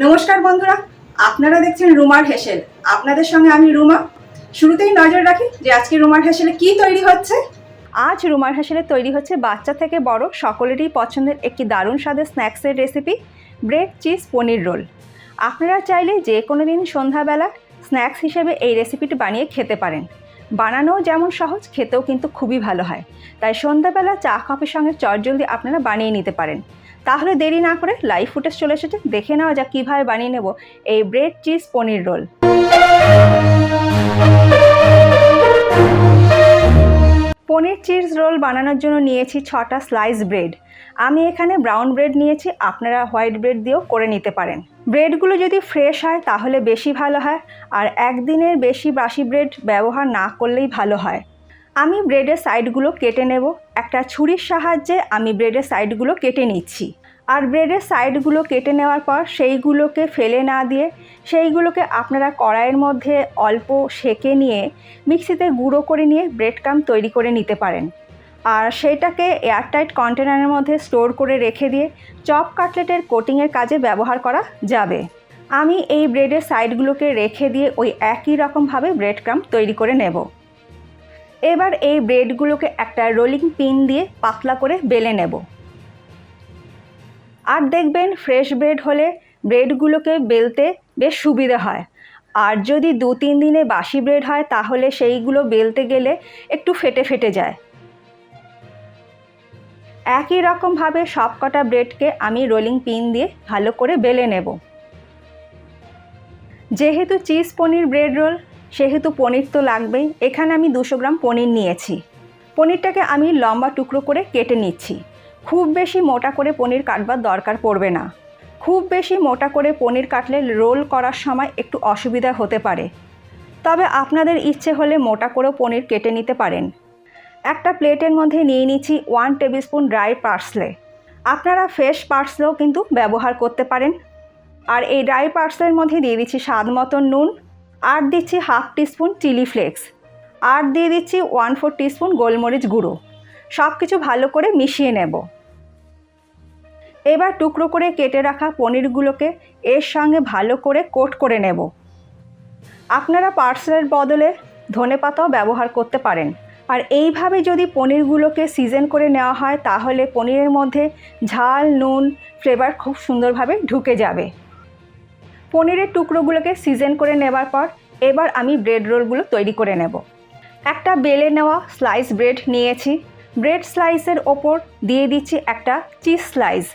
নমস্কার বন্ধুরা, আপনারা দেখছেন রুমার হেসেল। আপনাদের সঙ্গে আমি রুমা। শুরুতেই নজর রাখি যে আজকে রুমার হেসেলে কি তৈরি হচ্ছে। আজ রুমার হেসেলে তৈরি হচ্ছে বাচ্চা থেকে বড় সকলেরই পছন্দের একটি দারুণ স্বাদের স্ন্যাক্সের রেসিপি, ব্রেড চিজ পনির রোল। আপনারা চাইলে যে কোনো দিন সন্ধ্যাবেলা স্ন্যাক্স হিসেবে এই রেসিপিটি বানিয়ে খেতে পারেন। বানানোও যেমন সহজ, খেতেও কিন্তু খুবই ভালো হয়। তাই সন্ধ্যাবেলা চা কফির সঙ্গে চটজলদি আপনারা বানিয়ে নিতে পারেন। তাহলে দেরি না করে লাইভ ফুটেজ চলে এসেছে, দেখে নেওয়া যাক কীভাবে বানিয়ে নেব এই ব্রেড চিজ পনির রোল। পনির চিজ রোল বানানোর জন্য নিয়েছি 6টা স্লাইস ব্রেড। আমি এখানে ব্রাউন ব্রেড নিয়েছি, আপনারা হোয়াইট ব্রেড দিয়েও করে নিতে পারেন। ব্রেডগুলো যদি ফ্রেশ হয় তাহলে বেশি ভালো হয়, আর একদিনের বেশি বাসি ব্রেড ব্যবহার না করলেই ভালো হয়। আমি ব্রেডের সাইডগুলো কেটে নেব। একটা ছুরির সাহায্যে আমি ব্রেডের সাইডগুলো কেটে নিচ্ছি। আর ব্রেডের সাইডগুলো কেটে নেওয়ার পর সেইগুলোকে ফেলে না দিয়ে সেইগুলোকে আপনারা কড়াইয়ের মধ্যে অল্প সেঁকে নিয়ে মিক্সিতে গুঁড়ো করে নিয়ে ব্রেড ক্রাম্ব তৈরি করে নিতে পারেন। আর সেইটাকে এয়ারটাইট কন্টেনারের মধ্যে স্টোর করে রেখে দিয়ে চপ কাটলেটের কোটিংয়ের কাজে ব্যবহার করা যাবে। আমি এই ব্রেডের সাইডগুলোকে রেখে দিয়ে ওই একই রকমভাবে ব্রেড ক্রাম্ব তৈরি করে নেব। এবার এই ব্রেডগুলোকে একটা রোলিং পিন দিয়ে পাতলা করে বেলে নেব। আর দেখবেন ফ্রেশ ব্রেড হলে ব্রেডগুলোকে বেলতে বেশ সুবিধা হয়। আর যদি 2-3 দিনে বাসি ব্রেড হয় তাহলে সেইগুলো বেলতে গেলে একটু ফেটে ফেটে যায়। একই রকমভাবে সবকটা ব্রেডকে আমি রোলিং পিন দিয়ে ভালো করে বেলে নেব। যেহেতু চিজ পনির ব্রেড রোল সেহেতু পনির তো লাগবেই। এখানে আমি 200 গ্রাম পনির নিয়েছি। পনিরটাকে আমি লম্বা টুকরো করে কেটে নিচ্ছি। খুব বেশি মোটা করে পনির কাটবার দরকার পড়বে না। খুব বেশি মোটা করে পনির কাটলে রোল করার সময় একটু অসুবিধা হতে পারে। তবে আপনাদের ইচ্ছে হলে মোটা করেও পনির কেটে নিতে পারেন। একটা প্লেটের মধ্যে নিয়ে নিচ্ছি 1 টেবিল স্পুন ড্রাই পার্সলে। আপনারা ফ্রেশ পার্সলেও কিন্তু ব্যবহার করতে পারেন। আর এই ড্রাই পার্সলের মধ্যে দিয়ে দিচ্ছি স্বাদ মতন নুন, আর দিচ্ছি 1/2 টিস্পুন চিলি ফ্লেক্স, আর দিয়ে দিচ্ছি 1/4 টিস্পুন গোলমরিচ গুঁড়ো। সব কিছু ভালো করে মিশিয়ে নেব। এবার টুকরো করে কেটে রাখা পনিরগুলোকে এর সঙ্গে ভালো করে কোট করে নেব। আপনারা পার্সলের বদলে ধনেপাতাও ব্যবহার করতে পারেন। আর এইভাবে যদি পনিরগুলোকে সিজন করে নেওয়া হয় তাহলে পনিরের মধ্যে ঝাল নুন ফ্লেভার খুব সুন্দরভাবে ঢুকে যাবে। পনিরের টুকরোগুলোকে সিজন করে নেবার পর এবার আমি ব্রেড রোলগুলো তৈরি করে নেব। একটা বেলে নেওয়া স্লাইস ব্রেড নিয়েছি। ব্রেড স্লাইসের ওপর দিয়ে দিচ্ছি একটা চিজ স্লাইস।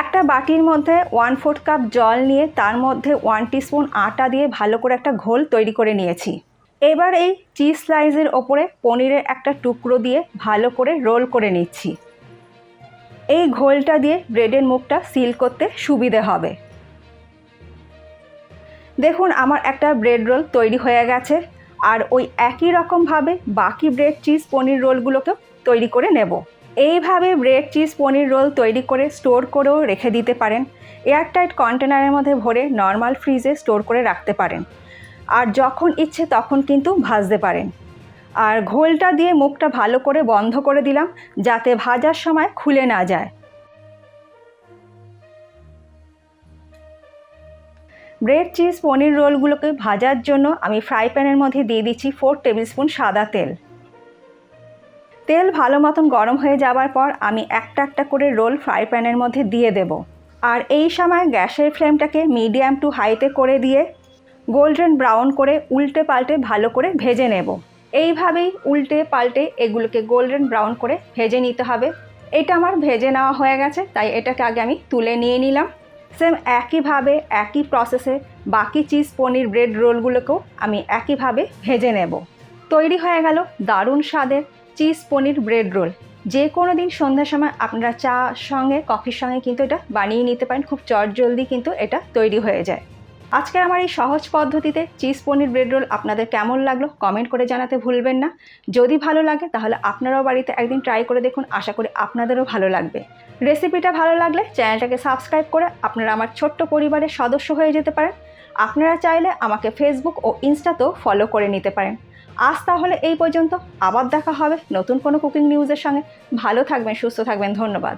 একটা বাটির মধ্যে 1/4 কাপ জল নিয়ে তার মধ্যে 1 টিস্পুন আটা দিয়ে ভালো করে একটা ঘোল তৈরি করে নিয়েছি। এবার এই চিজ স্লাইসের ওপরে পনিরের একটা টুকরো দিয়ে ভালো করে রোল করে নিচ্ছি। এই ঘোলটা দিয়ে ব্রেডের মুখটা সিল করতে সুবিধে হবে। দেখুন আমার একটা ব্রেড রোল তৈরি হয়ে গেছে। আর ওই একই রকমভাবে বাকি ব্রেড চিজ পনির রোলগুলোকেও তৈরি করে নেব। এইভাবে ব্রেড চিজ পনির রোল তৈরি করে স্টোর করেও রেখে দিতে পারেন। এয়ারটাইট কন্টেনারের মধ্যে ভরে নর্মাল ফ্রিজে স্টোর করে রাখতে পারেন। আর যখন ইচ্ছে তখন কিন্তু ভাজতে পারেন। আর ঘোলটা দিয়ে মুখটা ভালো করে বন্ধ করে দিলাম যাতে ভাজার সময় খুলে না যায়। ব্রেড চিজ পনির রোলগুলোকে ভাজার জন্য আমি ফ্রাই প্যানের মধ্যে দিয়ে দিচ্ছি 4 টেবিল স্পুন সাদা তেল। তেল ভালো মতন গরম হয়ে যাওয়ার পর আমি একটা একটা করে রোল ফ্রাই প্যানের মধ্যে দিয়ে দেব। আর এই সময় গ্যাসের ফ্লেমটাকে মিডিয়াম টু হাইতে করে দিয়ে গোল্ডেন ব্রাউন করে উল্টে পাল্টে ভালো করে ভেজে নেব। এইভাবেই উল্টে পাল্টে এগুলোকে গোল্ডেন ব্রাউন করে ভেজে নিতে হবে। এটা আমার ভেজে নেওয়া হয়ে গেছে, তাই এটাকে আগে আমি তুলে নিয়ে নিলাম। সেম একইভাবে একই প্রসেসে বাকি চিজ পনির ব্রেড রোলগুলোকেও আমি একইভাবে ভেজে নেব। তৈরি হয়ে গেল দারুণ স্বাদের চিজ পনির ব্রেড রোল। যে কোনো দিন সন্ধ্যার সময় আপনারা চা সঙ্গে কফির সঙ্গে কিন্তু এটা বানিয়ে নিতে পারেন। খুব চটজলদি কিন্তু এটা তৈরি হয়ে যায়। আজকে আমার এই সহজ পদ্ধতিতে চিজ পনির ব্রেড রোল আপনাদের কেমন লাগলো কমেন্ট করে জানাতে ভুলবেন না। যদি ভালো লাগে তাহলে আপনারাও বাড়িতে একদিন ট্রাই করে দেখুন, আশা করি আপনাদেরও ভালো লাগবে। রেসিপিটা ভালো লাগলে চ্যানেলটাকে সাবস্ক্রাইব করে আপনারা আমার ছোট্ট পরিবারের সদস্য হয়ে যেতে পারেন। আপনারা চাইলে আমাকে ফেসবুক ও ইনস্টাতেও ফলো করে নিতে পারেন। আজ তাহলে এই পর্যন্ত, আবার দেখা হবে নতুন কোনো কুকিং নিউজের সঙ্গে। ভালো থাকবেন, সুস্থ থাকবেন, ধন্যবাদ।